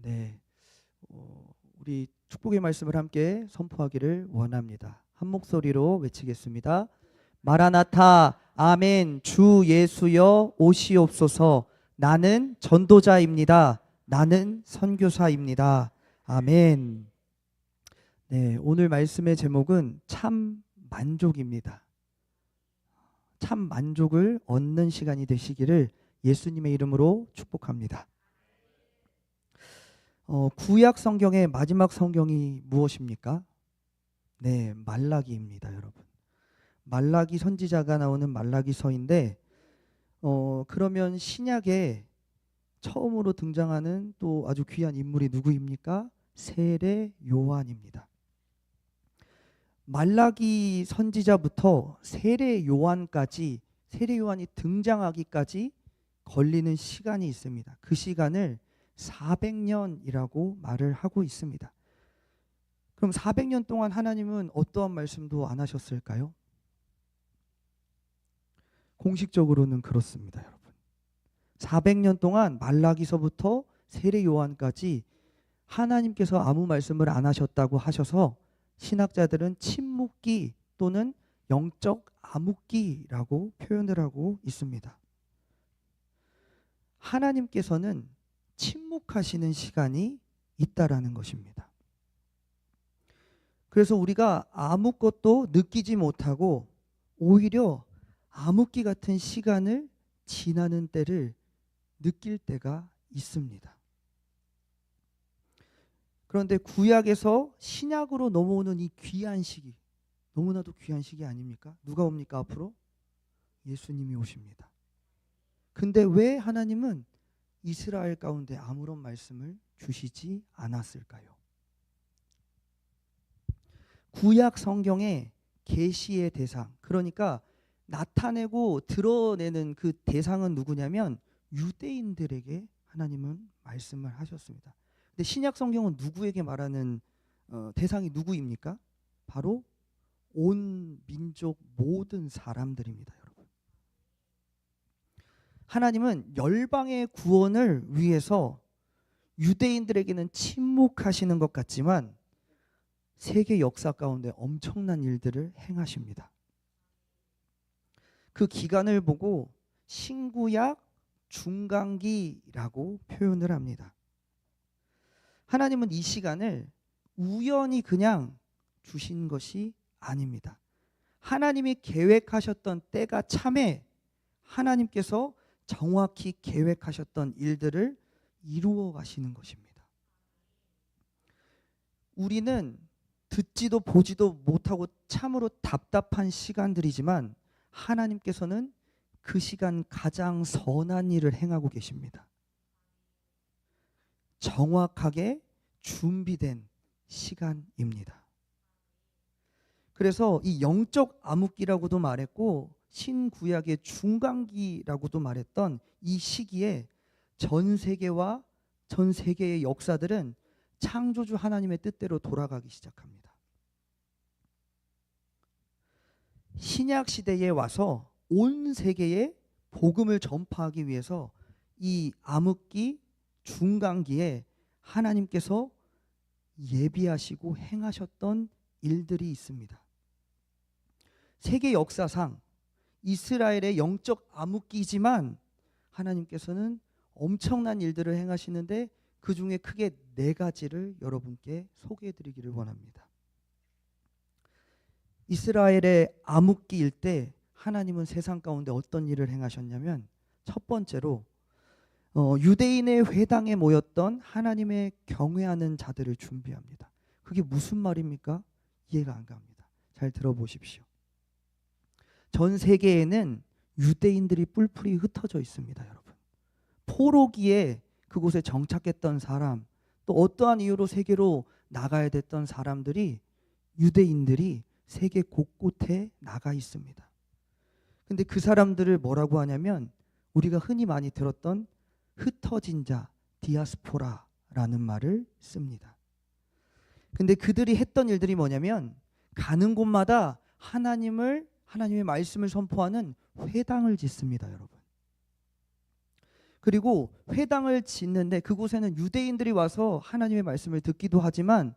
네, 우리 축복의 말씀을 함께 선포하기를 원합니다. 한 목소리로 외치겠습니다. 마라나타, 아멘. 주 예수여 오시옵소서. 나는 전도자입니다. 나는 선교사입니다. 아멘. 네, 오늘 말씀의 제목은 참 만족입니다. 참 만족을 얻는 시간이 되시기를 예수님의 이름으로 축복합니다. 구약 성경의 마지막 성경이 무엇입니까? 네, 말라기입니다, 여러분. 말라기 선지자가 나오는 말라기서인데, 그러면 신약에 처음으로 등장하는 또 아주 귀한 인물이 누구입니까? 세례 요한입니다. 말라기 선지자부터 세례 요한까지, 세례 요한이 등장하기까지 걸리는 시간이 있습니다. 그 시간을 400년이라고 말을 하고 있습니다. 그럼 400년 동안 하나님은 어떠한 말씀도 안 하셨을까요? 공식적으로는 그렇습니다, 여러분. 400년 동안 말라기서부터 세례 요한까지 하나님께서 아무 말씀을 안 하셨다고 하셔서 신학자들은 침묵기 또는 영적 암흑기라고 표현을 하고 있습니다. 하나님께서는 침묵하시는 시간이 있다라는 것입니다. 그래서 우리가 아무것도 느끼지 못하고 오히려 암흑기 같은 시간을 지나는 때를 느낄 때가 있습니다. 그런데 구약에서 신약으로 넘어오는 이 귀한 시기, 너무나도 귀한 시기 아닙니까? 누가 옵니까 앞으로? 예수님이 오십니다. 근데 왜 하나님은 이스라엘 가운데 아무런 말씀을 주시지 않았을까요? 구약 성경의 계시의 대상, 그러니까 나타내고 드러내는 그 대상은 누구냐면 유대인들에게 하나님은 말씀을 하셨습니다. 근데 신약 성경은 누구에게 말하는 대상이 누구입니까? 바로 온 민족 모든 사람들입니다, 여러분. 하나님은 열방의 구원을 위해서 유대인들에게는 침묵하시는 것 같지만 세계 역사 가운데 엄청난 일들을 행하십니다. 그 기간을 보고 신구약 중간기라고 표현을 합니다. 하나님은 이 시간을 우연히 그냥 주신 것이 아닙니다. 하나님이 계획하셨던 때가 참에 하나님께서 정확히 계획하셨던 일들을 이루어 가시는 것입니다. 우리는 듣지도 보지도 못하고 참으로 답답한 시간들이지만 하나님께서는 그 시간 가장 선한 일을 행하고 계십니다. 정확하게 준비된 시간입니다. 그래서 이 영적 암흑기라고도 말했고 신구약의 중간기라고도 말했던 이 시기에 전 세계의 역사들은 창조주 하나님의 뜻대로 돌아가기 시작합니다. 신약 시대에 와서 온 세계에 복음을 전파하기 위해서 이 암흑기 중간기에 하나님께서 예비하시고 행하셨던 일들이 있습니다. 세계 역사상 이스라엘의 영적 암흑기지만 하나님께서는 엄청난 일들을 행하시는데 그 중에 크게 4가지를 여러분께 소개해드리기를 원합니다. 이스라엘의 암흑기일 때 하나님은 세상 가운데 어떤 일을 행하셨냐면 첫 번째로 유대인의 회당에 모였던 하나님의 경외하는 자들을 준비합니다. 그게 무슨 말입니까? 이해가 안 갑니다. 잘 들어보십시오. 전 세계에는 유대인들이 뿔뿔이 흩어져 있습니다, 여러분. 포로기에 그곳에 정착했던 사람, 또 어떠한 이유로 세계로 나가야 됐던 사람들이 유대인들이 세계 곳곳에 나가 있습니다. 근데 그 사람들을 뭐라고 하냐면 우리가 흔히 많이 들었던 흩어진 자, 디아스포라라는 말을 씁니다. 근데 그들이 했던 일들이 뭐냐면 가는 곳마다 하나님의 말씀을 선포하는 회당을 짓습니다, 여러분. 그리고 회당을 짓는데 그곳에는 유대인들이 와서 하나님의 말씀을 듣기도 하지만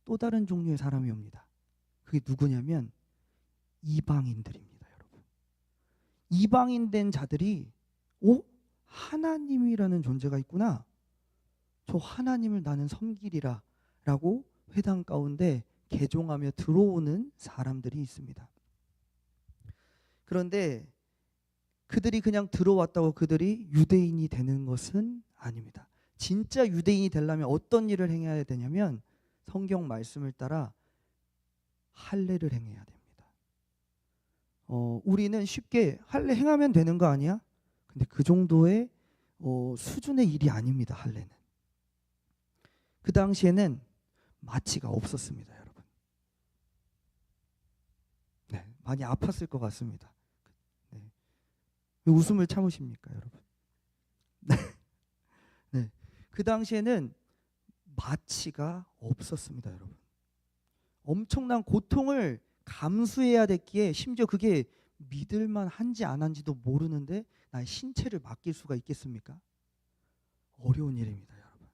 또 다른 종류의 사람이 옵니다. 그게 누구냐면 이방인들입니다, 여러분. 이방인 된 자들이 하나님이라는 존재가 있구나. 저 하나님을 나는 섬기리라 라고 회당 가운데 개종하며 들어오는 사람들이 있습니다. 그런데 그들이 그냥 들어왔다고 그들이 유대인이 되는 것은 아닙니다. 진짜 유대인이 되려면 어떤 일을 행해야 되냐면 성경 말씀을 따라 할례를 행해야 됩니다. 우리는 쉽게 할례 행하면 되는 거 아니야? 근데 그 정도의 수준의 일이 아닙니다. 할례는. 그 당시에는 마취가 없었습니다, 여러분. 네, 많이 아팠을 것 같습니다. 네. 왜 웃음을 참으십니까, 여러분? 네. 네. 그 당시에는 마취가 없었습니다, 여러분. 엄청난 고통을 감수해야 됐기에 심지어 그게 믿을만 한지 안 한지도 모르는데 나의 신체를 맡길 수가 있겠습니까? 어려운 일입니다, 여러분.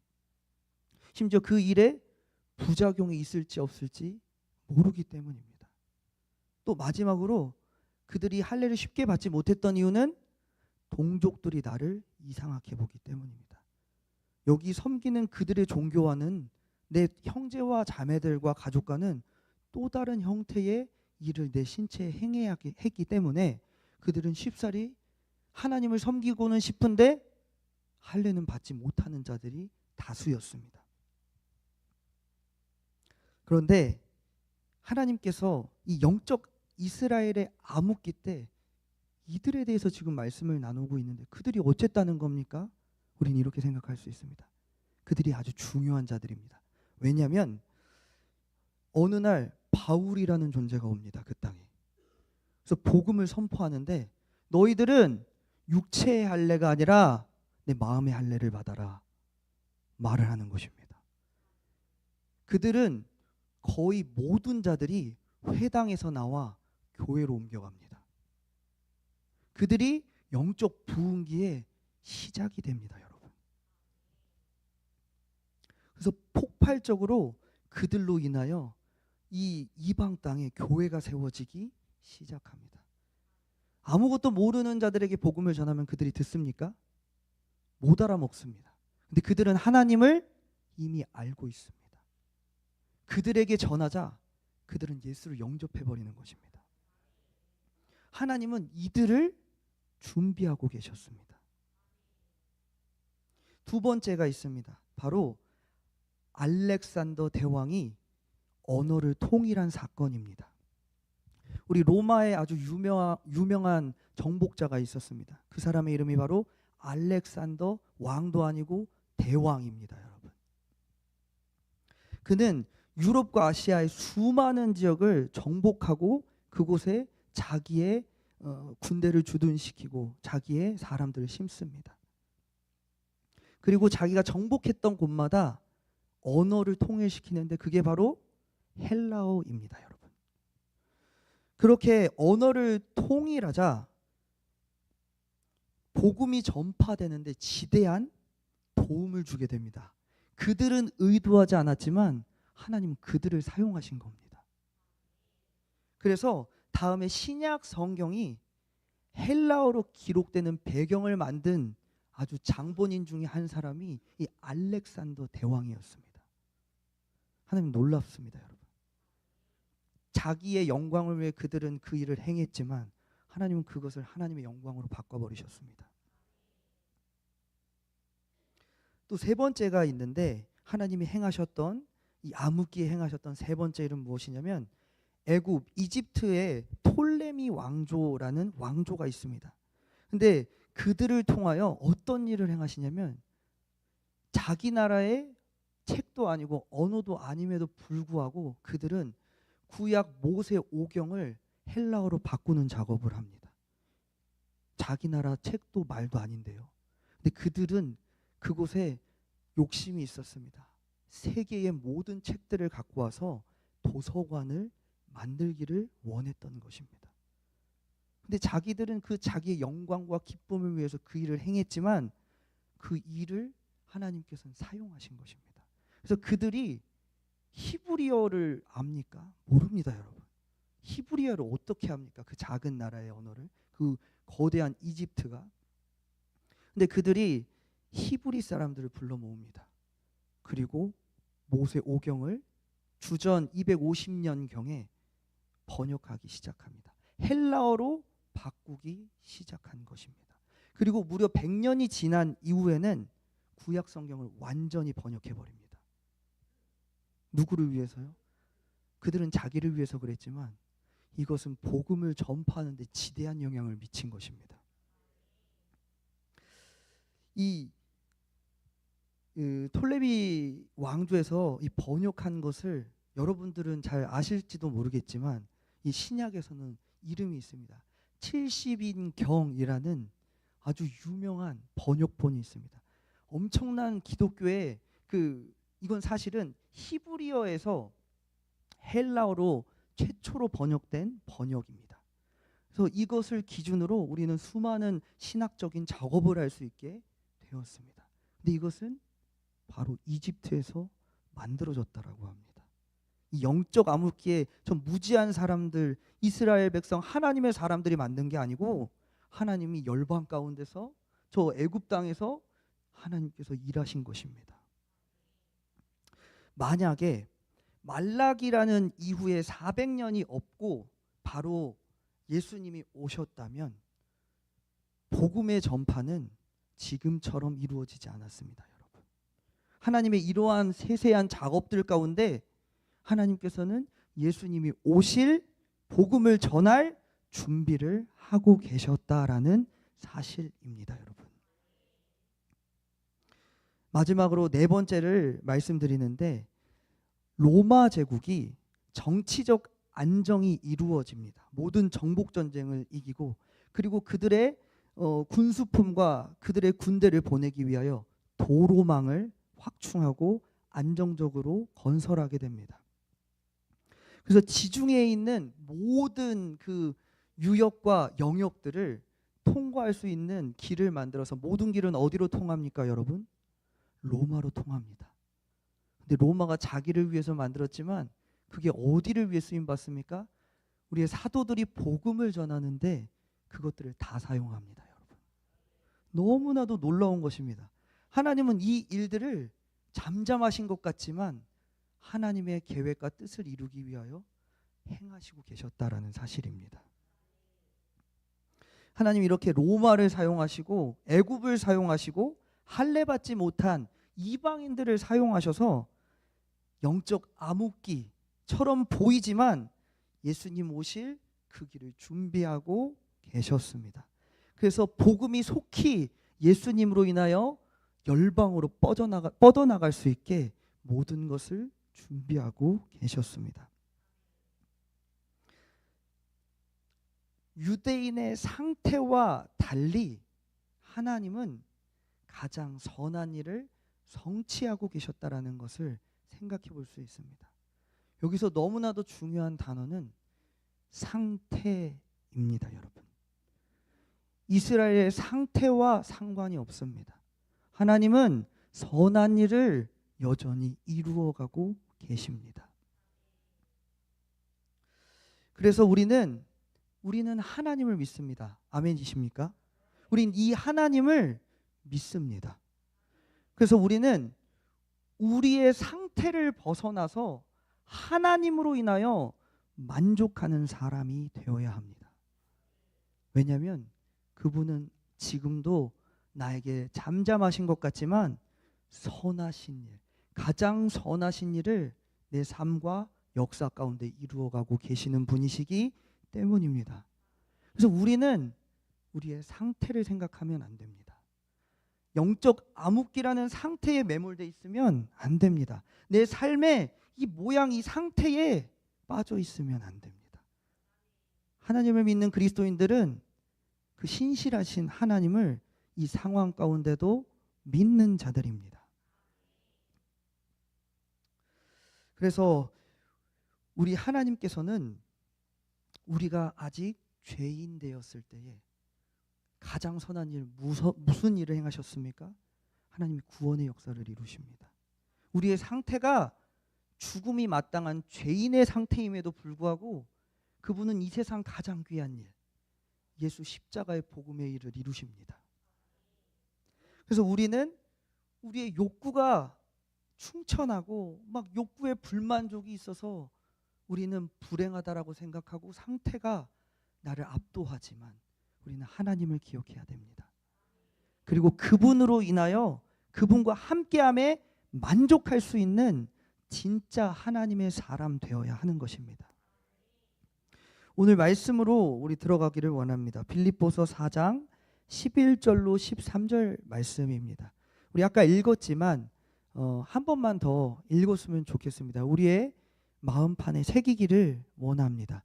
심지어 그 일에 부작용이 있을지 없을지 모르기 때문입니다. 또 마지막으로 그들이 할례를 쉽게 받지 못했던 이유는 동족들이 나를 이상하게 보기 때문입니다. 여기 섬기는 그들의 종교와는 내 형제와 자매들과 가족과는 또 다른 형태의 일을 내 신체에 행해야 했기 때문에 그들은 쉽사리 하나님을 섬기고는 싶은데 할례는 받지 못하는 자들이 다수였습니다. 그런데 하나님께서 이 영적 이스라엘의 암흑기 때 이들에 대해서 지금 말씀을 나누고 있는데 그들이 어쨌다는 겁니까? 우리는 이렇게 생각할 수 있습니다. 그들이 아주 중요한 자들입니다. 왜냐하면 어느 날 바울이라는 존재가 옵니다. 그 땅에. 그래서 복음을 선포하는데 너희들은 육체의 할례가 아니라 내 마음의 할례를 받아라 말을 하는 것입니다. 그들은 거의 모든 자들이 회당에서 나와 교회로 옮겨갑니다. 그들이 영적 부흥기의 시작이 됩니다, 여러분. 그래서 폭발적으로 그들로 인하여 이 이방 땅에 교회가 세워지기 시작합니다. 아무것도 모르는 자들에게 복음을 전하면 그들이 듣습니까? 못 알아먹습니다. 근데 그들은 하나님을 이미 알고 있습니다. 그들에게 전하자 그들은 예수를 영접해 버리는 것입니다. 하나님은 이들을 준비하고 계셨습니다. 두 번째가 있습니다. 바로 알렉산더 대왕이 언어를 통일한 사건입니다. 우리 로마에 아주 유명한 정복자가 있었습니다. 그 사람의 이름이 바로 알렉산더 왕도 아니고 대왕입니다, 여러분. 그는 유럽과 아시아의 수많은 지역을 정복하고 그곳에 자기의 군대를 주둔시키고 자기의 사람들을 심습니다. 그리고 자기가 정복했던 곳마다 언어를 통일시키는데 그게 바로 헬라어입니다, 여러분. 그렇게 언어를 통일하자 복음이 전파되는데 지대한 도움을 주게 됩니다. 그들은 의도하지 않았지만 하나님은 그들을 사용하신 겁니다. 그래서 다음에 신약 성경이 헬라어로 기록되는 배경을 만든 아주 장본인 중에 한 사람이 이 알렉산더 대왕이었습니다. 하나님 놀랍습니다, 여러분. 자기의 영광을 위해 그들은 그 일을 행했지만 하나님은 그것을 하나님의 영광으로 바꿔버리셨습니다. 또 세 번째가 있는데 하나님이 행하셨던 이 암흑기에 행하셨던 세 번째 일은 무엇이냐면 애굽 이집트의 톨레미 왕조라는 왕조가 있습니다. 근데 그들을 통하여 어떤 일을 행하시냐면 자기 나라의 책도 아니고 언어도 아님에도 불구하고 그들은 구약 모세 오경을 헬라어로 바꾸는 작업을 합니다. 자기 나라 책도 말도 아닌데요. 근데 그들은 그곳에 욕심이 있었습니다. 세계의 모든 책들을 갖고 와서 도서관을 만들기를 원했던 것입니다. 근데 자기들은 그 자기의 영광과 기쁨을 위해서 그 일을 행했지만 그 일을 하나님께서는 사용하신 것입니다. 그래서 그들이 히브리어를 압니까? 모릅니다, 여러분. 히브리어를 어떻게 합니까? 그 작은 나라의 언어를, 그 거대한 이집트가. 근데 그들이 히브리 사람들을 불러 모읍니다. 그리고 모세 오경을 주전 250년경에 번역하기 시작합니다. 헬라어로 바꾸기 시작한 것입니다. 그리고 무려 100년이 지난 이후에는 구약 성경을 완전히 번역해 버립니다. 누구를 위해서요? 그들은 자기를 위해서 그랬지만 이것은 복음을 전파하는 데 지대한 영향을 미친 것입니다. 이 톨레비 왕조에서 이 번역한 것을 여러분들은 잘 아실지도 모르겠지만 이 신약에서는 이름이 있습니다. 70인경이라는 아주 유명한 번역본이 있습니다. 엄청난 기독교의 이건 사실은 히브리어에서 헬라어로 최초로 번역된 번역입니다. 그래서 이것을 기준으로 우리는 수많은 신학적인 작업을 할 수 있게 되었습니다. 근데 이것은 바로 이집트에서 만들어졌다라고 합니다. 이 영적 암흑기에 저 무지한 사람들, 이스라엘 백성, 하나님의 사람들이 만든 게 아니고 하나님이 열방 가운데서 저 애굽 땅에서 하나님께서 일하신 것입니다. 만약에 말라기라는 이후에 400년이 없고 바로 예수님이 오셨다면 복음의 전파는 지금처럼 이루어지지 않았습니다, 여러분. 하나님의 이러한 세세한 작업들 가운데 하나님께서는 예수님이 오실 복음을 전할 준비를 하고 계셨다라는 사실입니다, 여러분. 마지막으로 네 번째를 말씀드리는데, 로마 제국이 정치적 안정이 이루어집니다. 모든 정복 전쟁을 이기고, 그리고 그들의 군수품과 그들의 군대를 보내기 위하여 도로망을 확충하고 안정적으로 건설하게 됩니다. 그래서 지중해에 있는 모든 그 유역과 영역들을 통과할 수 있는 길을 만들어서, 모든 길은 어디로 통합니까, 여러분? 로마로 통합니다. 근데 로마가 자기를 위해서 만들었지만 그게 어디를 위해 쓰임 받습니까? 우리의 사도들이 복음을 전하는데 그것들을 다 사용합니다, 여러분. 너무나도 놀라운 것입니다. 하나님은 이 일들을 잠잠하신 것 같지만 하나님의 계획과 뜻을 이루기 위하여 행하시고 계셨다라는 사실입니다. 하나님 이렇게 로마를 사용하시고 애굽을 사용하시고 할례 받지 못한 이방인들을 사용하셔서 영적 암흑기처럼 보이지만 예수님 오실 그 길을 준비하고 계셨습니다. 그래서 복음이 속히 예수님으로 인하여 열방으로 뻗어나갈 수 있게 모든 것을 준비하고 계셨습니다. 유대인의 상태와 달리 하나님은 가장 선한 일을 성취하고 계셨다라는 것을 생각해 볼 수 있습니다. 여기서 너무나도 중요한 단어는 상태입니다, 여러분. 이스라엘의 상태와 상관이 없습니다. 하나님은 선한 일을 여전히 이루어가고 계십니다. 그래서 우리는 하나님을 믿습니다. 아멘이십니까? 우린 이 하나님을 믿습니다. 그래서 우리는 우리의 상태를 벗어나서 하나님으로 인하여 만족하는 사람이 되어야 합니다. 왜냐하면 그분은 지금도 나에게 잠잠하신 것 같지만 선하신 일, 가장 선하신 일을 내 삶과 역사 가운데 이루어가고 계시는 분이시기 때문입니다. 그래서 우리는 우리의 상태를 생각하면 안 됩니다. 영적 암흑기라는 상태에 매몰돼 있으면 안 됩니다. 내 삶의 이 모양, 이 상태에 빠져 있으면 안 됩니다. 하나님을 믿는 그리스도인들은 그 신실하신 하나님을 이 상황 가운데도 믿는 자들입니다. 그래서 우리 하나님께서는 우리가 아직 죄인 되었을 때에 가장 선한 일, 무슨 일을 행하셨습니까? 하나님이 구원의 역사를 이루십니다. 우리의 상태가 죽음이 마땅한 죄인의 상태임에도 불구하고 그분은 이 세상 가장 귀한 일, 예수 십자가의 복음의 일을 이루십니다. 그래서 우리는 우리의 욕구가 충천하고 막 욕구에 불만족이 있어서 우리는 불행하다라고 생각하고 상태가 나를 압도하지만 우리는 하나님을 기억해야 됩니다. 그리고 그분으로 인하여 그분과 함께함에 만족할 수 있는 진짜 하나님의 사람 되어야 하는 것입니다. 오늘 말씀으로 우리 들어가기를 원합니다. 빌립보서 4장 11절로 13절 말씀입니다. 우리 아까 읽었지만 한 번만 더 읽었으면 좋겠습니다. 우리의 마음판에 새기기를 원합니다.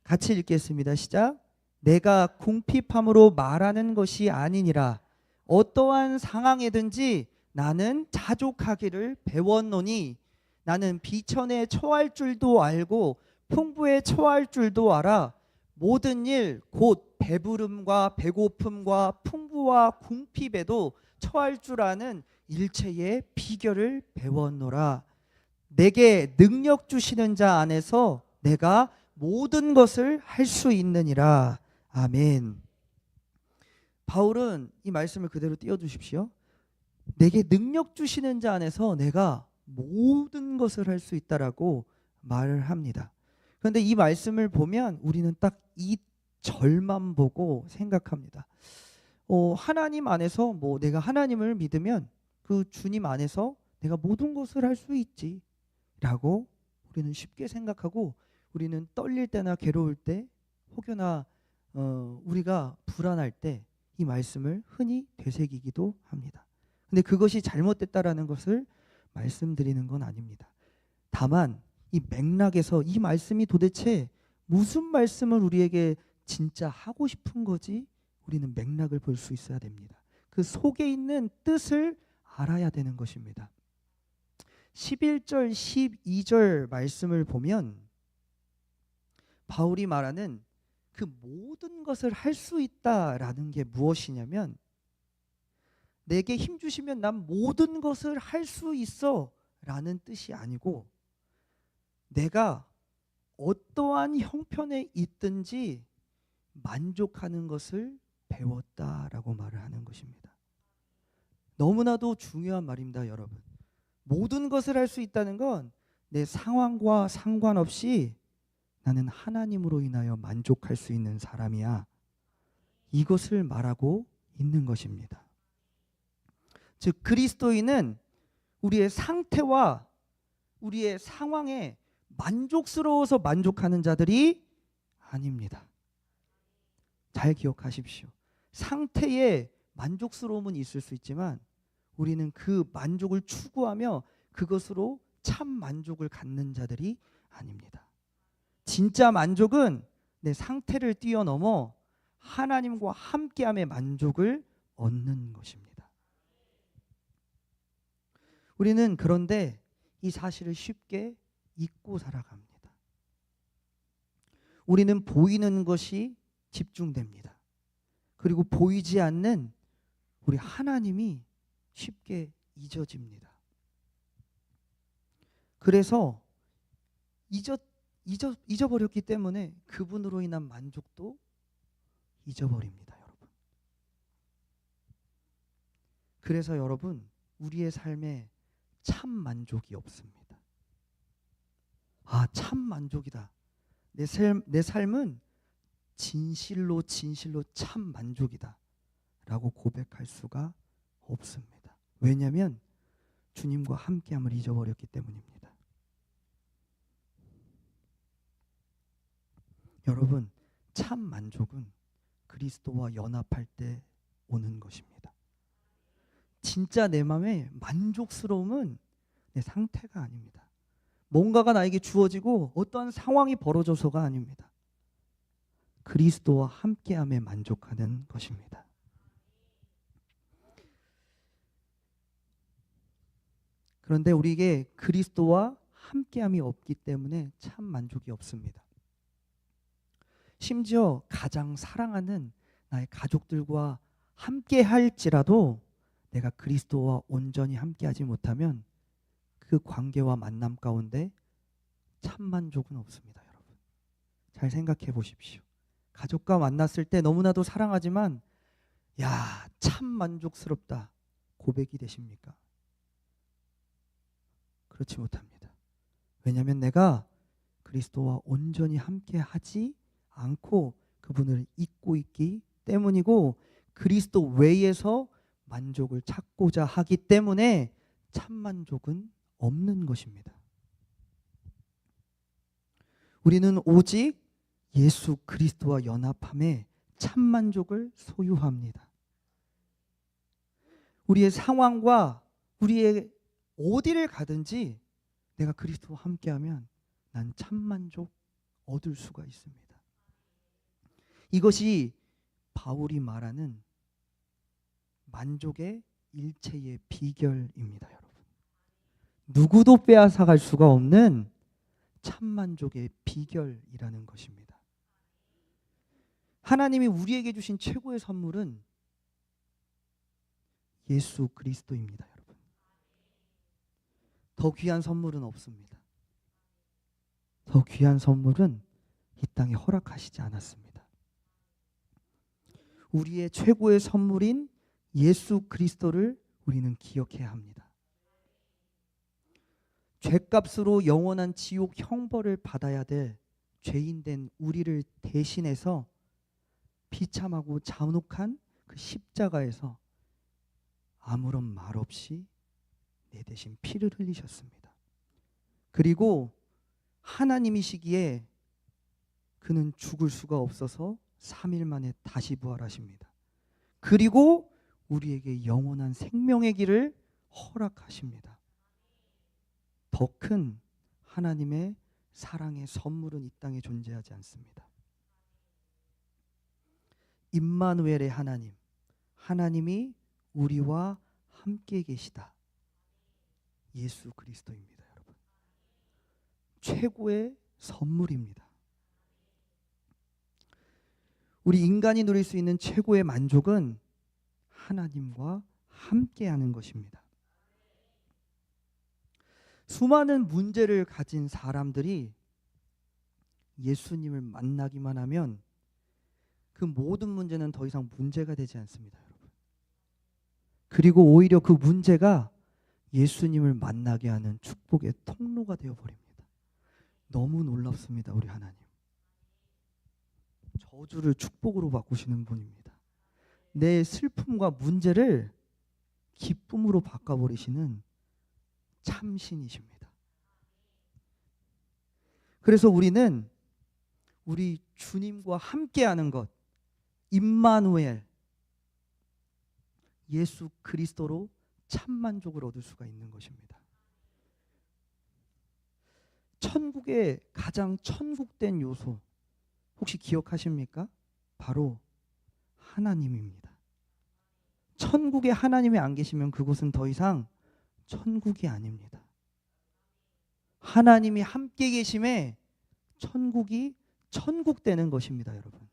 같이 읽겠습니다. 시작. 내가 궁핍함으로 말하는 것이 아니니라. 어떠한 상황에든지 나는 자족하기를 배웠노니 나는 비천에 처할 줄도 알고 풍부에 처할 줄도 알아. 모든 일 곧 배부름과 배고픔과 풍부와 궁핍에도 처할 줄 아는 일체의 비결을 배웠노라. 내게 능력 주시는 자 안에서 내가 모든 것을 할 수 있느니라. 아멘. 바울은 이 말씀을 그대로 띄워주십시오. 내게 능력 주시는 자 안에서 내가 모든 것을 할 수 있다라고 말을 합니다. 그런데 이 말씀을 보면 우리는 딱 이 절만 보고 생각합니다. 하나님 안에서 내가 하나님을 믿으면 그 주님 안에서 내가 모든 것을 할 수 있지 라고 우리는 쉽게 생각하고 우리는 떨릴 때나 괴로울 때 혹여나 우리가 불안할 때 이 말씀을 흔히 되새기기도 합니다. 근데 그것이 잘못됐다라는 것을 말씀드리는 건 아닙니다. 다만 이 맥락에서 이 말씀이 도대체 무슨 말씀을 우리에게 진짜 하고 싶은 거지 우리는 맥락을 볼 수 있어야 됩니다. 그 속에 있는 뜻을 알아야 되는 것입니다. 11절 12절 말씀을 보면 바울이 말하는 그 모든 것을 할 수 있다라는 게 무엇이냐면 내게 힘 주시면 난 모든 것을 할 수 있어 라는 뜻이 아니고 내가 어떠한 형편에 있든지 만족하는 것을 배웠다라고 말을 하는 것입니다. 너무나도 중요한 말입니다, 여러분. 모든 것을 할 수 있다는 건 내 상황과 상관없이 나는 하나님으로 인하여 만족할 수 있는 사람이야. 이것을 말하고 있는 것입니다. 즉 그리스도인은 우리의 상태와 우리의 상황에 만족스러워서 만족하는 자들이 아닙니다. 잘 기억하십시오. 상태에 만족스러움은 있을 수 있지만 우리는 그 만족을 추구하며 그것으로 참 만족을 갖는 자들이 아닙니다. 진짜 만족은 내 상태를 뛰어넘어 하나님과 함께함의 만족을 얻는 것입니다. 우리는 그런데 이 사실을 쉽게 잊고 살아갑니다. 우리는 보이는 것이 집중됩니다. 그리고 보이지 않는 우리 하나님이 쉽게 잊어집니다. 그래서 잊어버렸기 때문에 그분으로 인한 만족도 잊어버립니다, 여러분. 그래서 여러분, 우리의 삶에 참 만족이 없습니다. 참 만족이다. 내 삶은 진실로 참 만족이다 라고 고백할 수가 없습니다. 왜냐하면 주님과 함께함을 잊어버렸기 때문입니다. 여러분, 참 만족은 그리스도와 연합할 때 오는 것입니다. 진짜 내 마음의 만족스러움은 내 상태가 아닙니다. 뭔가가 나에게 주어지고 어떠한 상황이 벌어져서가 아닙니다. 그리스도와 함께함에 만족하는 것입니다. 그런데 우리에게 그리스도와 함께함이 없기 때문에 참 만족이 없습니다. 심지어 가장 사랑하는 나의 가족들과 함께 할지라도 내가 그리스도와 온전히 함께하지 못하면 그 관계와 만남 가운데 참 만족은 없습니다, 여러분. 잘 생각해 보십시오. 가족과 만났을 때 너무나도 사랑하지만 야, 참 만족스럽다. 고백이 되십니까? 그렇지 못합니다. 왜냐하면 내가 그리스도와 온전히 함께하지 않고 그분을 잊고 있기 때문이고 그리스도 외에서 만족을 찾고자 하기 때문에 참 만족은 없는 것입니다. 우리는 오직 예수 그리스도와 연합함에 참 만족을 소유합니다. 우리의 상황과 우리의 어디를 가든지 내가 그리스도와 함께하면 난 참 만족 얻을 수가 있습니다. 이것이 바울이 말하는 만족의 일체의 비결입니다, 여러분. 누구도 빼앗아갈 수가 없는 참 만족의 비결이라는 것입니다. 하나님이 우리에게 주신 최고의 선물은 예수 그리스도입니다, 여러분. 더 귀한 선물은 없습니다. 더 귀한 선물은 이 땅에 허락하시지 않았습니다. 우리의 최고의 선물인 예수 그리스도를 우리는 기억해야 합니다. 죄값으로 영원한 지옥 형벌을 받아야 될 죄인된 우리를 대신해서 비참하고 잔혹한 그 십자가에서 아무런 말 없이 내 대신 피를 흘리셨습니다. 그리고 하나님이시기에 그는 죽을 수가 없어서 3일 만에 다시 부활하십니다. 그리고 우리에게 영원한 생명의 길을 허락하십니다. 더 큰 하나님의 사랑의 선물은 이 땅에 존재하지 않습니다. 임마누엘의 하나님, 하나님이 우리와 함께 계시다. 예수 그리스도입니다, 여러분. 최고의 선물입니다. 우리 인간이 누릴 수 있는 최고의 만족은 하나님과 함께하는 것입니다. 수많은 문제를 가진 사람들이 예수님을 만나기만 하면 그 모든 문제는 더 이상 문제가 되지 않습니다, 여러분. 그리고 오히려 그 문제가 예수님을 만나게 하는 축복의 통로가 되어버립니다. 너무 놀랍습니다, 우리 하나님. 저주를 축복으로 바꾸시는 분입니다. 내 슬픔과 문제를 기쁨으로 바꿔버리시는 참신이십니다. 그래서 우리는 우리 주님과 함께하는 것, 임마누엘, 예수 그리스도로 참 만족을 얻을 수가 있는 것입니다. 천국의 가장 천국된 요소 혹시 기억하십니까? 바로 하나님입니다. 천국에 하나님이 안 계시면 그곳은 더 이상 천국이 아닙니다. 하나님이 함께 계심에 천국이 천국 되는 것입니다, 여러분.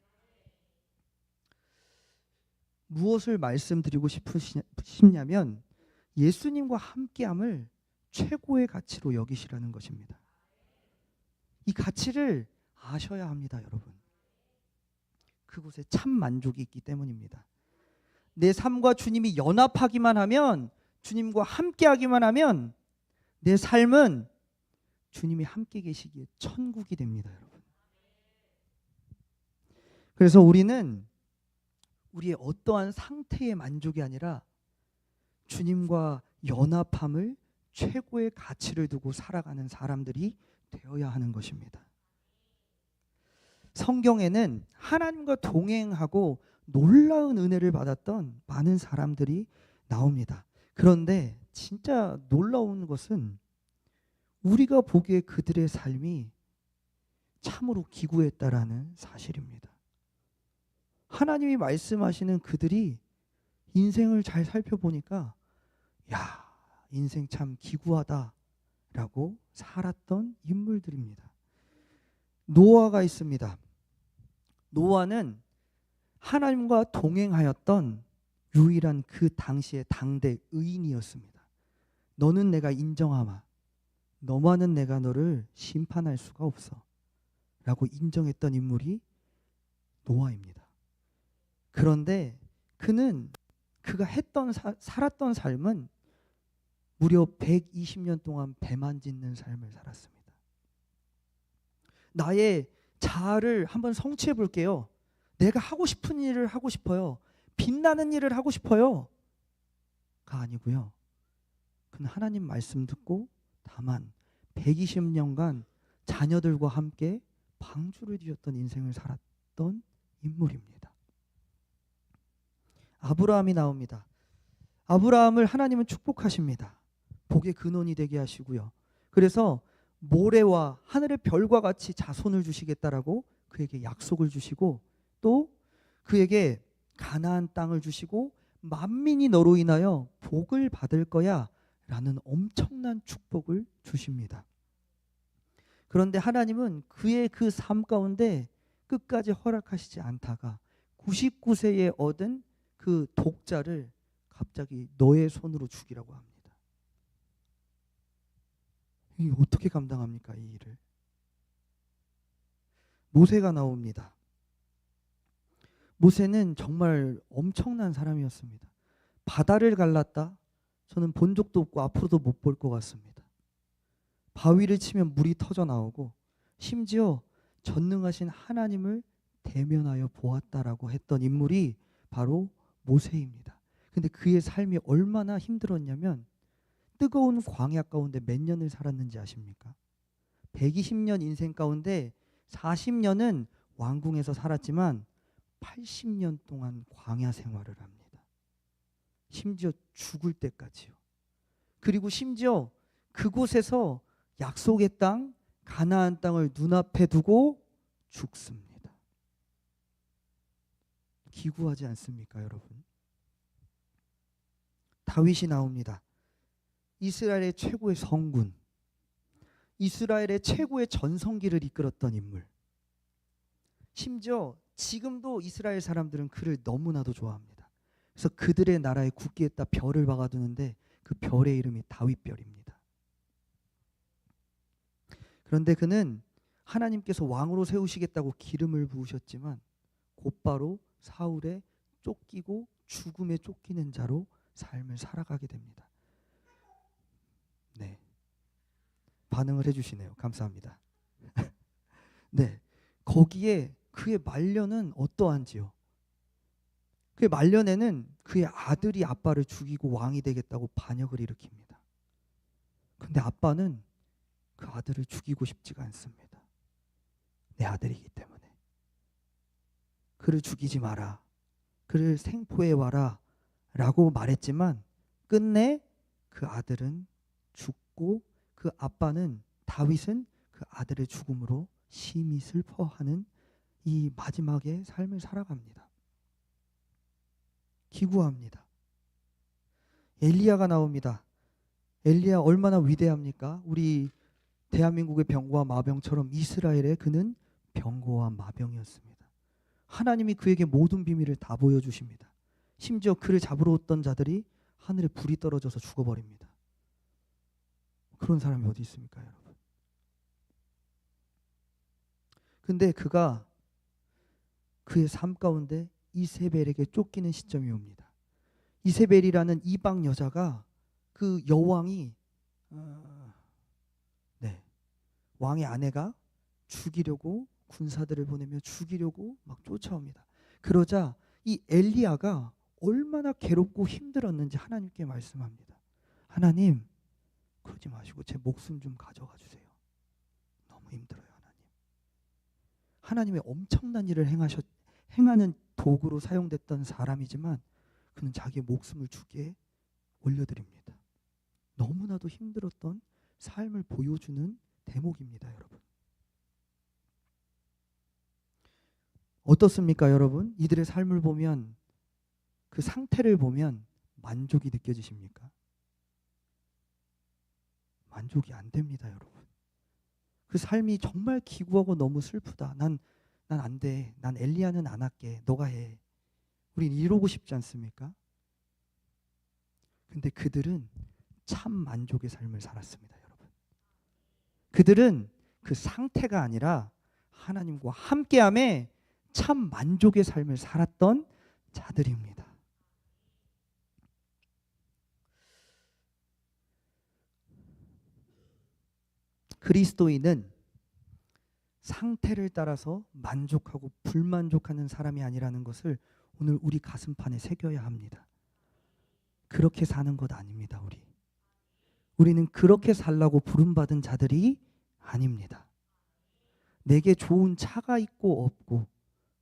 무엇을 말씀드리고 싶냐면 예수님과 함께함을 최고의 가치로 여기시라는 것입니다. 이 가치를 아셔야 합니다, 여러분. 그곳에 참 만족이 있기 때문입니다. 내 삶과 주님이 연합하기만 하면, 주님과 함께하기만 하면 내 삶은 주님이 함께 계시기에 천국이 됩니다, 여러분. 그래서 우리는 우리의 어떠한 상태의 만족이 아니라 주님과 연합함을 최고의 가치를 두고 살아가는 사람들이 되어야 하는 것입니다. 성경에는 하나님과 동행하고 놀라운 은혜를 받았던 많은 사람들이 나옵니다. 그런데 진짜 놀라운 것은 우리가 보기에 그들의 삶이 참으로 기구했다라는 사실입니다. 하나님이 말씀하시는 그들이 인생을 잘 살펴보니까 야, 인생 참 기구하다라고 살았던 인물들입니다. 노아가 있습니다. 노아는 하나님과 동행하였던 유일한 그 당시의 당대 의인이었습니다. 너는 내가 인정하마. 너만은 내가 너를 심판할 수가 없어. 라고 인정했던 인물이 노아입니다. 그런데 그가 살았던 삶은 무려 120년 동안 배만 짖는 삶을 살았습니다. 나의 자아를 한번 성취해 볼게요. 내가 하고 싶은 일을 하고 싶어요. 빛나는 일을 하고 싶어요. 가 아니고요. 그는 하나님 말씀 듣고 다만 120년간 자녀들과 함께 방주를 뒤졌던 인생을 살았던 인물입니다. 아브라함이 나옵니다. 아브라함을 하나님은 축복하십니다. 복의 근원이 되게 하시고요. 그래서 모래와 하늘의 별과 같이 자손을 주시겠다라고 그에게 약속을 주시고 또 그에게 가나안 땅을 주시고 만민이 너로 인하여 복을 받을 거야 라는 엄청난 축복을 주십니다. 그런데 하나님은 그의 그 삶 가운데 끝까지 허락하시지 않다가 99세에 얻은 그 독자를 갑자기 너의 손으로 죽이라고 합니다. 이 어떻게 감당합니까, 이 일을? 모세가 나옵니다. 모세는 정말 엄청난 사람이었습니다. 바다를 갈랐다? 저는 본 적도 없고 앞으로도 못 볼 것 같습니다. 바위를 치면 물이 터져 나오고 심지어 전능하신 하나님을 대면하여 보았다라고 했던 인물이 바로 모세입니다. 근데 그의 삶이 얼마나 힘들었냐면 뜨거운 광야 가운데 몇 년을 살았는지 아십니까? 120년 인생 가운데 40년은 왕궁에서 살았지만 80년 동안 광야 생활을 합니다. 심지어 죽을 때까지요. 그리고 심지어 그곳에서 약속의 땅, 가나안 땅을 눈앞에 두고 죽습니다. 기구하지 않습니까, 여러분? 다윗이 나옵니다. 이스라엘의 최고의 성군, 이스라엘의 최고의 전성기를 이끌었던 인물. 심지어 지금도 이스라엘 사람들은 그를 너무나도 좋아합니다. 그래서 그들의 나라에 국기에다 별을 박아두는데 그 별의 이름이 다윗별입니다. 그런데 그는 하나님께서 왕으로 세우시겠다고 기름을 부으셨지만 곧바로 사울에 쫓기고 죽음에 쫓기는 자로 삶을 살아가게 됩니다. 네, 반응을 해주시네요. 감사합니다. 네, 거기에 그의 말년은 어떠한지요? 그의 말년에는 그의 아들이 아빠를 죽이고 왕이 되겠다고 반역을 일으킵니다. 근데 아빠는 그 아들을 죽이고 싶지가 않습니다. 내 아들이기 때문에. 그를 죽이지 마라. 그를 생포해 와라. 라고 말했지만 끝내 그 아들은 죽고 그 아빠는 다윗은 그 아들의 죽음으로 심히 슬퍼하는 이 마지막의 삶을 살아갑니다. 기구합니다. 엘리야가 나옵니다. 엘리야 얼마나 위대합니까? 우리 대한민국의 병거와 마병처럼 이스라엘의 그는 병거와 마병이었습니다. 하나님이 그에게 모든 비밀을 다 보여주십니다. 심지어 그를 잡으러 왔던 자들이 하늘에 불이 떨어져서 죽어버립니다. 그런 사람이 어디 있습니까, 여러분? 근데 그가 그의 삶 가운데 이세벨에게 쫓기는 시점이 옵니다. 이세벨이라는 이방 여자가 그 여왕이 왕의 아내가 죽이려고 군사들을 보내며 죽이려고 막 쫓아옵니다. 그러자 이 엘리야가 얼마나 괴롭고 힘들었는지 하나님께 말씀합니다. 하나님, 그러지 마시고 제 목숨 좀 가져가 주세요. 너무 힘들어요, 하나님. 하나님의 엄청난 일을 행하는 도구로 사용됐던 사람이지만 그는 자기의 목숨을 주기에 올려드립니다. 너무나도 힘들었던 삶을 보여주는 대목입니다, 여러분. 어떻습니까, 여러분? 이들의 삶을 보면, 그 상태를 보면 만족이 느껴지십니까? 만족이 안 됩니다, 여러분. 그 삶이 정말 기구하고 너무 슬프다. 난 안 돼. 난 엘리야는 안 할게. 너가 해. 우린 이러고 싶지 않습니까? 근데 그들은 참 만족의 삶을 살았습니다, 여러분. 그들은 그 상태가 아니라 하나님과 함께함에 참 만족의 삶을 살았던 자들입니다. 그리스도인은 상태를 따라서 만족하고 불만족하는 사람이 아니라는 것을 오늘 우리 가슴판에 새겨야 합니다. 그렇게 사는 것 아닙니다. 우리는 그렇게 살라고 부름받은 자들이 아닙니다. 내게 좋은 차가 있고 없고,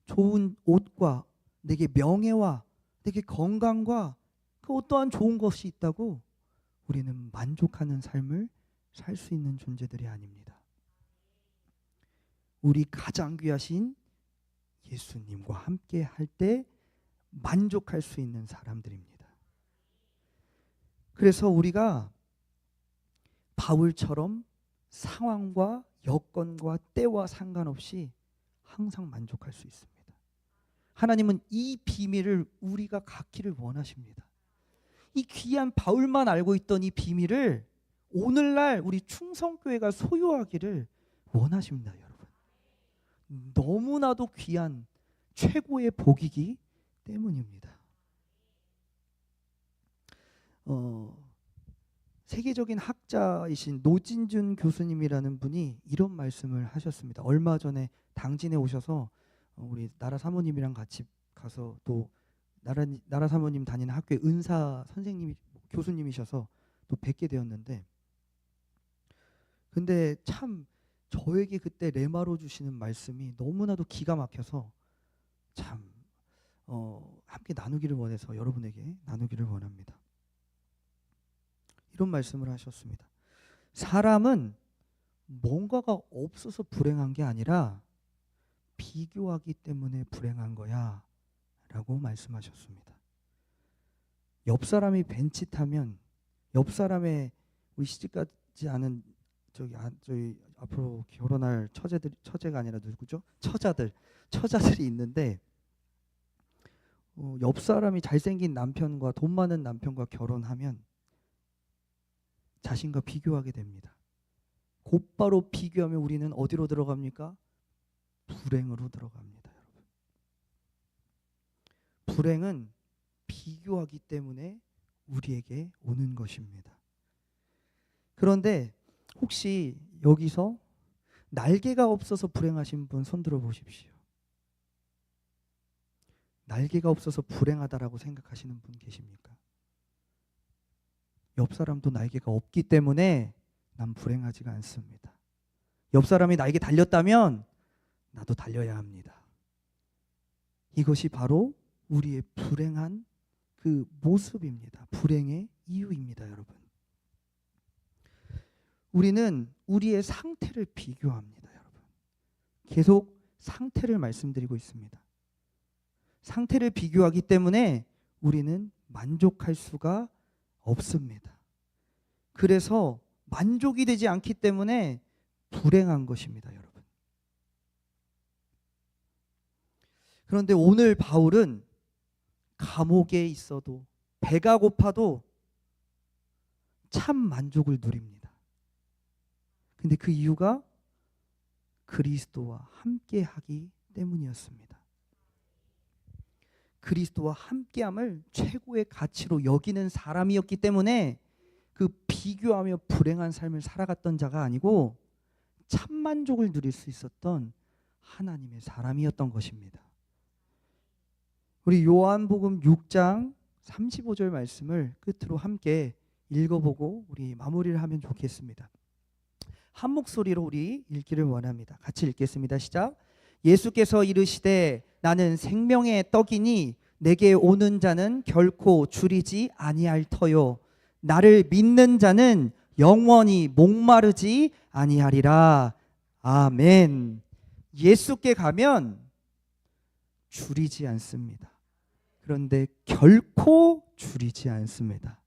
좋은 옷과 내게 명예와 내게 건강과 그 어떠한 좋은 것이 있다고 우리는 만족하는 삶을 살 수 있는 존재들이 아닙니다. 우리 가장 귀하신 예수님과 함께 할 때 만족할 수 있는 사람들입니다. 그래서 우리가 바울처럼 상황과 여건과 때와 상관없이 항상 만족할 수 있습니다. 하나님은 이 비밀을 우리가 갖기를 원하십니다. 이 귀한 바울만 알고 있던 이 비밀을 오늘날 우리 충성교회가 소유하기를 원하십니다, 여러분. 너무나도 귀한 최고의 복이기 때문입니다. 세계적인 학자이신 노진준 교수님이라는 분이 이런 말씀을 하셨습니다. 얼마 전에 당진에 오셔서 우리 나라 사모님이랑 같이 가서 또 나라 사모님 다니는 학교의 은사 선생님이 교수님이셔서 또 뵙게 되었는데, 근데 참 저에게 그때 레마로 주시는 말씀이 너무나도 기가 막혀서 참 함께 나누기를 원해서 여러분에게 나누기를 원합니다. 이런 말씀을 하셨습니다. 사람은 뭔가가 없어서 불행한 게 아니라 비교하기 때문에 불행한 거야 라고 말씀하셨습니다. 옆 사람이 벤치 타면 옆 사람의 우리 시집가지 않은 저희 앞으로 결혼할 처제가 아니라 누구죠? 처자들이 있는데 옆 사람이 잘생긴 남편과 돈 많은 남편과 결혼하면 자신과 비교하게 됩니다. 곧바로 비교하면 우리는 어디로 들어갑니까? 불행으로 들어갑니다, 여러분. 불행은 비교하기 때문에 우리에게 오는 것입니다. 그런데 혹시 여기서 날개가 없어서 불행하신 분 손 들어 보십시오. 날개가 없어서 불행하다라고 생각하시는 분 계십니까? 옆 사람도 날개가 없기 때문에 난 불행하지가 않습니다. 옆 사람이 나에게 달렸다면 나도 달려야 합니다. 이것이 바로 우리의 불행한 그 모습입니다. 불행의 이유입니다, 여러분. 우리는 우리의 상태를 비교합니다, 여러분. 계속 상태를 말씀드리고 있습니다. 상태를 비교하기 때문에 우리는 만족할 수가 없습니다. 그래서 만족이 되지 않기 때문에 불행한 것입니다, 여러분. 그런데 오늘 바울은 감옥에 있어도 배가 고파도 참 만족을 누립니다. 근데 그 이유가 그리스도와 함께하기 때문이었습니다. 그리스도와 함께함을 최고의 가치로 여기는 사람이었기 때문에 그 비교하며 불행한 삶을 살아갔던 자가 아니고 참 만족을 누릴 수 있었던 하나님의 사람이었던 것입니다. 우리 요한복음 6장 35절 말씀을 끝으로 함께 읽어보고 우리 마무리를 하면 좋겠습니다. 한 목소리로 우리 읽기를 원합니다. 같이 읽겠습니다. 시작. 예수께서 이르시되 나는 생명의 떡이니 내게 오는 자는 결코 줄이지 아니할 터요 나를 믿는 자는 영원히 목마르지 아니하리라. 아멘. 예수께 가면 줄이지 않습니다. 그런데 결코 줄이지 않습니다.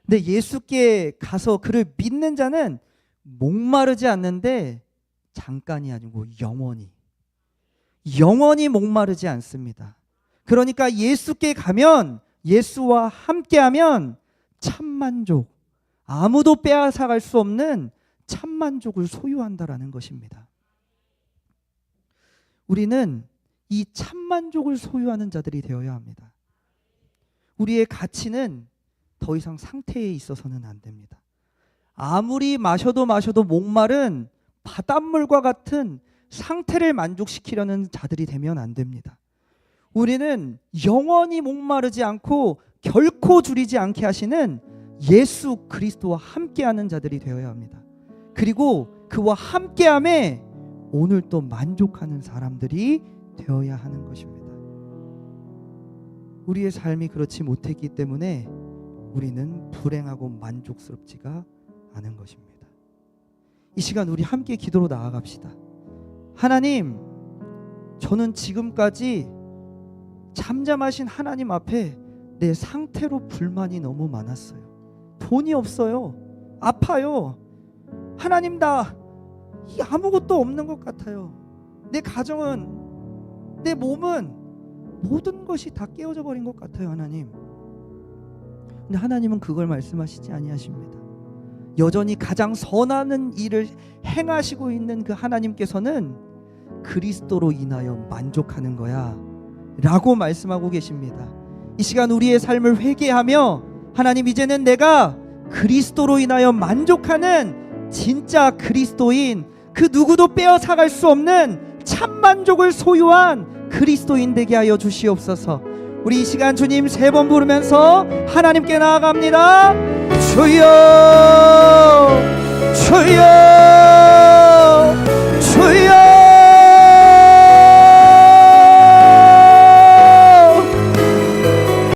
근데 예수께 가서 그를 믿는 자는 목마르지 않는데 잠깐이 아니고 영원히 목마르지 않습니다. 그러니까 예수께 가면, 예수와 함께하면 참만족, 아무도 빼앗아갈 수 없는 참만족을 소유한다라는 것입니다. 우리는 이 참만족을 소유하는 자들이 되어야 합니다. 우리의 가치는 더 이상 상태에 있어서는 안 됩니다. 아무리 마셔도 목마른 바닷물과 같은 상태를 만족시키려는 자들이 되면 안 됩니다. 우리는 영원히 목마르지 않고 결코 줄이지 않게 하시는 예수 그리스도와 함께하는 자들이 되어야 합니다. 그리고 그와 함께함에 오늘 또 만족하는 사람들이 되어야 하는 것입니다. 우리의 삶이 그렇지 못했기 때문에 우리는 불행하고 만족스럽지가 않은 것입니다. 이 시간 우리 함께 기도로 나아갑시다. 하나님, 저는 지금까지 잠잠하신 하나님 앞에 내 상태로 불만이 너무 많았어요. 돈이 없어요. 아파요. 하나님, 나 아무것도 없는 것 같아요. 내 가정은, 내 몸은 모든 것이 다 깨어져 버린 것 같아요. 하나님. 근데 하나님은 그걸 말씀하시지 아니하십니다. 여전히 가장 선한 일을 행하시고 있는 그 하나님께서는 그리스도로 인하여 만족하는 거야 라고 말씀하고 계십니다. 이 시간 우리의 삶을 회개하며 하나님, 이제는 내가 그리스도로 인하여 만족하는 진짜 그리스도인, 그 누구도 빼앗아갈 수 없는 참만족을 소유한 그리스도인 되게 하여 주시옵소서. 우리 이 시간 주님 3번 부르면서 하나님께 나아갑니다. 주여, 주여, 주여.